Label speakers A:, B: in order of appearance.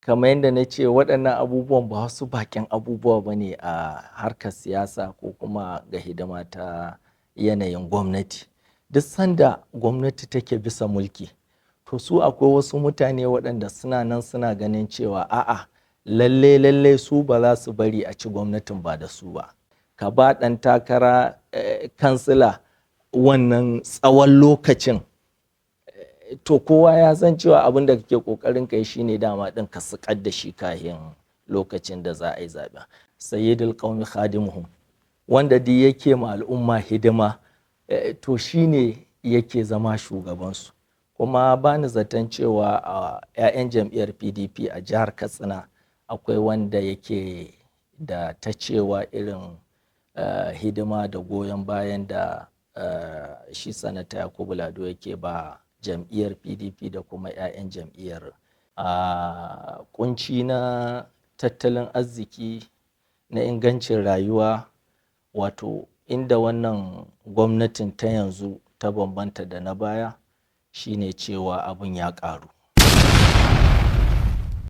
A: kamar yadda na ce waɗannan abubuwan ba wasu baƙin abubuwa ba ne a harkar siyasa ko kuma ga hidima ta yanayin gwamnati. Duk sanda gwamnati take bisa mulki, to su akwai wasu mutane waɗanda suna nan suna ganin cewa a'a lalle su ba za su bari a ci gwamnatin ba da su ba. Ka ba ɗan takara kansila wannan tsawon lokacin, to kowa ya san cewa abin da kake kokarin kai shine dama din ka sakar da shi kahin lokacin da za a yi zaɓen. Sayyidul qaumi khadimuhum, wanda duk yake ma al'umma hidima to shine yake zama shugabansu. Kuma ba ni zaton cewa a 'ya'yan jam'iyyar PDP a jihar Katsina akwai wanda yake da ta cewa irin hidima da goyon bayan da shi sanata Yakubu Lado yake ba jam'iyyar PDP da kuma 'ya'yan jam'iyyar. A kunci na tattalin arziki na ingancin rayuwa, wato inda wannan gwamnatin ta yanzu ta bambanta da na baya shine cewa abin ya ƙaru.